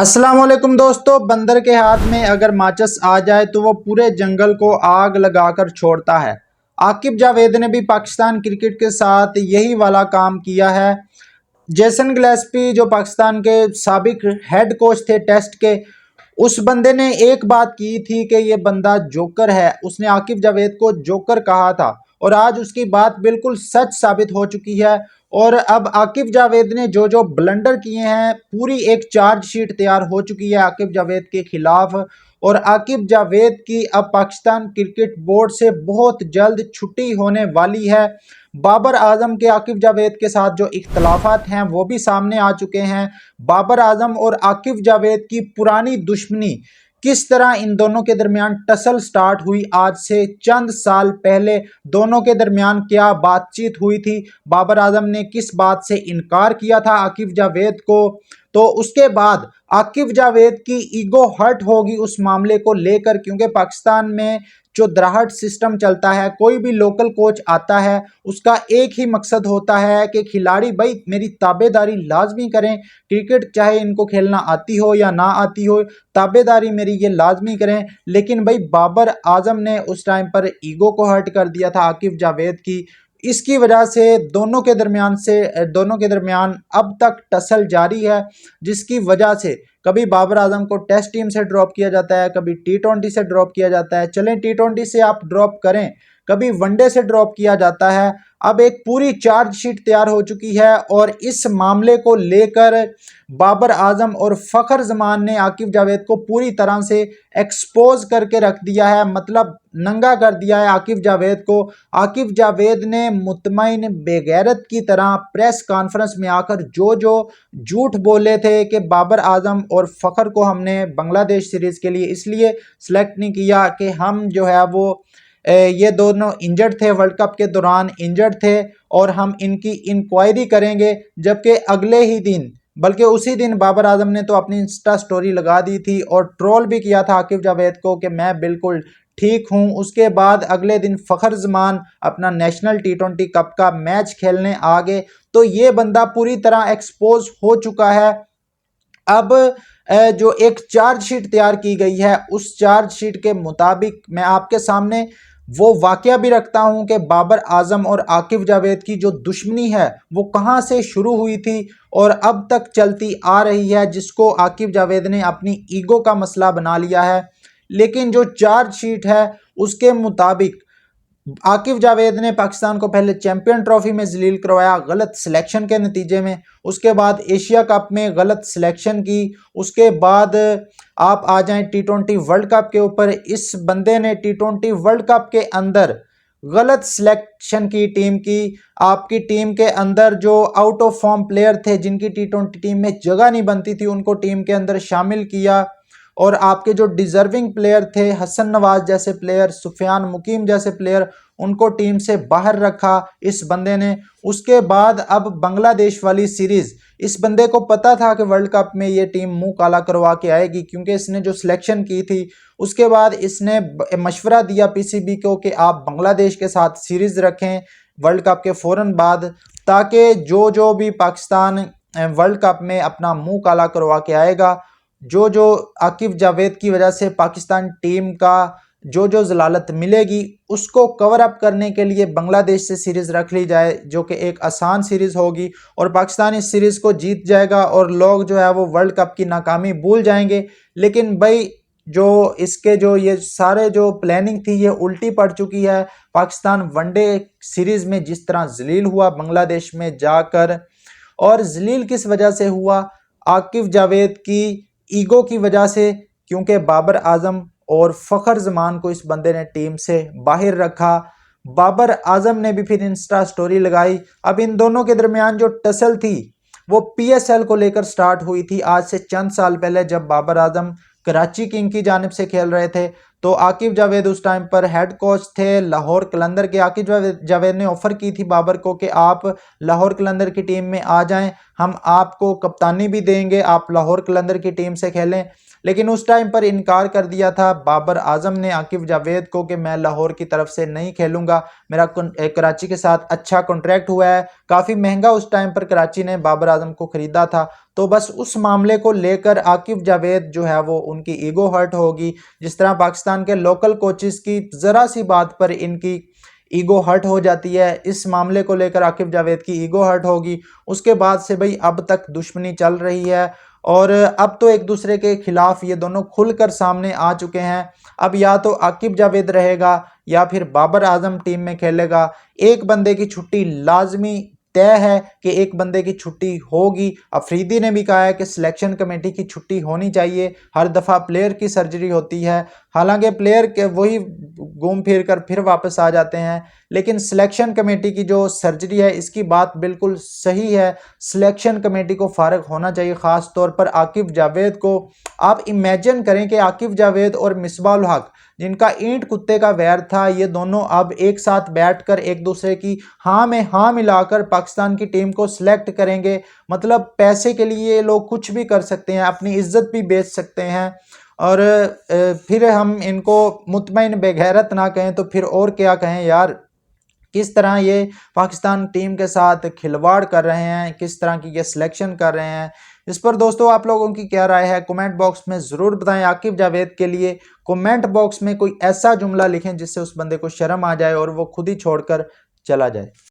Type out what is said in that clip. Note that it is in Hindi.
अस्सलाम वालेकुम दोस्तों। बंदर के हाथ में अगर माचिस आ जाए तो वो पूरे जंगल को आग लगाकर छोड़ता है। आकिब जावेद ने भी पाकिस्तान क्रिकेट के साथ यही वाला काम किया है। जेसन गिलेस्पी जो पाकिस्तान के साबिक हेड कोच थे टेस्ट के, उस बंदे ने एक बात की थी कि ये बंदा जोकर है। उसने आकिब जावेद को जोकर कहा था और आज उसकी बात बिल्कुल सच साबित हो चुकी है। और अब आकिब जावेद ने जो जो ब्लंडर किए हैं, पूरी एक चार्जशीट तैयार हो चुकी है आकिब जावेद के खिलाफ। और आकिब जावेद की अब पाकिस्तान क्रिकेट बोर्ड से बहुत जल्द छुट्टी होने वाली है। बाबर आजम के आकिब जावेद के साथ जो इख्तलाफात हैं वो भी सामने आ चुके हैं। बाबर आजम और आकिब जावेद की पुरानी दुश्मनी, किस तरह इन दोनों के दरमियान टसल स्टार्ट हुई, आज से चंद साल पहले दोनों के दरमियान क्या बातचीत हुई थी, बाबर आजम ने किस बात से इनकार किया था आकिब जावेद को, तो उसके बाद आकिब जावेद की ईगो हर्ट होगी उस मामले को लेकर। क्योंकि पाकिस्तान में जो द्राहट सिस्टम चलता है, कोई भी लोकल कोच आता है उसका एक ही मकसद होता है कि खिलाड़ी भाई मेरी ताबेदारी लाजमी करें, क्रिकेट चाहे इनको खेलना आती हो या ना आती हो, ताबेदारी मेरी ये लाजमी करें। लेकिन भाई बाबर आजम ने उस टाइम पर ईगो को हर्ट कर दिया था आकिब जावेद की। इसकी वजह से दोनों के दरमियान अब तक टसल जारी है, जिसकी वजह से कभी बाबर आजम को टेस्ट टीम से ड्रॉप किया जाता है, कभी T20 से ड्रॉप किया जाता है। चलें T20 से आप ड्रॉप करें, कभी वनडे से ड्रॉप किया जाता है। अब एक पूरी चार्जशीट तैयार हो चुकी है और इस मामले को लेकर बाबर आजम और फ़खर जमान ने आकिब जावेद को पूरी तरह से एक्सपोज करके रख दिया है, मतलब नंगा कर दिया है आकिब जावेद को। आकिब जावेद ने मुतमईन बेगैरत की तरह प्रेस कॉन्फ्रेंस में आकर जो जो झूठ बोले थे कि बाबर आजम और फ़खर को हमने बांग्लादेश सीरीज़ के लिए इसलिए सेलेक्ट नहीं किया कि हम जो है वो ये दोनों इंजर्ड थे, वर्ल्ड कप के दौरान इंजर्ड थे और हम इनकी इंक्वायरी करेंगे। जबकि अगले ही दिन, बल्कि उसी दिन बाबर आजम ने तो अपनी इंस्टा स्टोरी लगा दी थी और ट्रोल भी किया था आकिब जावेद को कि मैं बिल्कुल ठीक हूं। उसके बाद अगले दिन फ़खर जमान अपना नेशनल T20 कप का मैच खेलने आ गए। तो ये बंदा पूरी तरह एक्सपोज हो चुका है। अब जो एक चार्जशीट तैयार की गई है, उस चार्जशीट के मुताबिक मैं आपके सामने वो वाकया भी रखता हूं कि बाबर आजम और आकिब जावेद की जो दुश्मनी है वो कहां से शुरू हुई थी और अब तक चलती आ रही है, जिसको आकिब जावेद ने अपनी ईगो का मसला बना लिया है। लेकिन जो चार्जशीट है उसके मुताबिक आकिब जावेद ने पाकिस्तान को पहले चैंपियन ट्रॉफी में जलील करवाया गलत सिलेक्शन के नतीजे में, उसके बाद एशिया कप में गलत सिलेक्शन की, उसके बाद आप आ जाएं T20 वर्ल्ड कप के ऊपर। इस बंदे ने T20 वर्ल्ड कप के अंदर गलत सिलेक्शन की टीम की। आपकी टीम के अंदर जो आउट ऑफ फॉर्म प्लेयर थे, जिनकी T20 टीम में जगह नहीं बनती थी, उनको टीम के अंदर शामिल किया और आपके जो डिजर्विंग प्लेयर थे, हसन नवाज जैसे प्लेयर, सुफियान मुकीम जैसे प्लेयर, उनको टीम से बाहर रखा इस बंदे ने। उसके बाद अब बांग्लादेश वाली सीरीज, इस बंदे को पता था कि वर्ल्ड कप में ये टीम मुंह काला करवा के आएगी, क्योंकि इसने जो सिलेक्शन की थी उसके बाद इसने मशवरा दिया PCB को कि आप बांग्लादेश के साथ सीरीज रखें वर्ल्ड कप के फौरन बाद, ताकि जो जो भी पाकिस्तान वर्ल्ड कप में अपना मुंह काला करवा के आएगा, जो जो आकिब जावेद की वजह से पाकिस्तान टीम का जो जो जलालत मिलेगी, उसको कवर अप करने के लिए बांग्लादेश से सीरीज़ रख ली जाए, जो कि एक आसान सीरीज़ होगी और पाकिस्तान इस सीरीज़ को जीत जाएगा और लोग जो है वो वर्ल्ड कप की नाकामी भूल जाएंगे। लेकिन भाई जो इसके जो ये सारे जो प्लानिंग थी ये उल्टी पड़ चुकी है। पाकिस्तान वनडे सीरीज़ में जिस तरह जलील हुआ बांग्लादेश में जाकर, और जलील किस वजह से हुआ, आकिब जावेद की ईगो की वजह से, क्योंकि बाबर आजम और फ़खर जमान को इस बंदे ने टीम से बाहर रखा। बाबर आजम ने भी फिर इंस्टा स्टोरी लगाई। अब इन दोनों के दरमियान जो टसल थी वो PSL को लेकर स्टार्ट हुई थी आज से चंद साल पहले, जब बाबर आजम कराची किंग की जानिब से खेल रहे थे। तो आकिब जावेद उस टाइम पर हेड कोच थे लाहौर कलंदर के। आकिब जावेद ने ऑफर की थी बाबर को कि आप लाहौर कलंदर की टीम में आ जाएं, हम आपको कप्तानी भी देंगे, आप लाहौर कलंदर की टीम से खेलें। लेकिन उस टाइम पर इनकार कर दिया था बाबर आजम ने आकिब जावेद को कि मैं लाहौर की तरफ से नहीं खेलूंगा, मेरा कराची के साथ अच्छा कॉन्ट्रैक्ट हुआ है। काफ़ी महंगा उस टाइम पर कराची ने बाबर आजम को खरीदा था। तो बस उस मामले को लेकर आकिब जावेद जो है वो उनकी ईगो हर्ट होगी, जिस तरह पाकिस्तान के लोकल कोचेस की ज़रा सी बात पर इनकी ईगो हर्ट हो जाती है। इस मामले को लेकर आकिब जावेद की ईगो हर्ट होगी। उसके बाद से भाई अब तक दुश्मनी चल रही है और अब तो एक दूसरे के खिलाफ ये दोनों खुलकर सामने आ चुके हैं। अब या तो आकिब जावेद रहेगा या फिर बाबर आजम टीम में खेलेगा। एक बंदे की छुट्टी लाजमी तय है कि एक बंदे की छुट्टी होगी। अफरीदी ने भी कहा है कि सिलेक्शन कमेटी की छुट्टी होनी चाहिए। हर दफ़ा प्लेयर की सर्जरी होती है, हालांकि प्लेयर के वही घूम फिर कर फिर वापस आ जाते हैं, लेकिन सिलेक्शन कमेटी की जो सर्जरी है इसकी बात बिल्कुल सही है। सिलेक्शन कमेटी को फारग होना चाहिए, ख़ास तौर पर आकिब जावेद को। आप इमेजिन करें कि आकिब जावेद और मिसबाह उल हक, जिनका ईंट कुत्ते का वैर था, ये दोनों अब एक साथ बैठकर एक दूसरे की हाँ में हाँ मिलाकर पाकिस्तान की टीम को सिलेक्ट करेंगे। मतलब पैसे के लिए ये लोग कुछ भी कर सकते हैं, अपनी इज्जत भी बेच सकते हैं। और फिर हम इनको मुतमईन बेगैरत ना कहें तो फिर और क्या कहें यार। किस तरह ये पाकिस्तान टीम के साथ खिलवाड़ कर रहे हैं, किस तरह की ये सिलेक्शन कर रहे हैं। इस पर दोस्तों आप लोगों की क्या राय है, कमेंट बॉक्स में ज़रूर बताएं। आकिब जावेद के लिए कमेंट बॉक्स में कोई ऐसा जुमला लिखें जिससे उस बंदे को शर्म आ जाए और वो खुद ही छोड़कर चला जाए।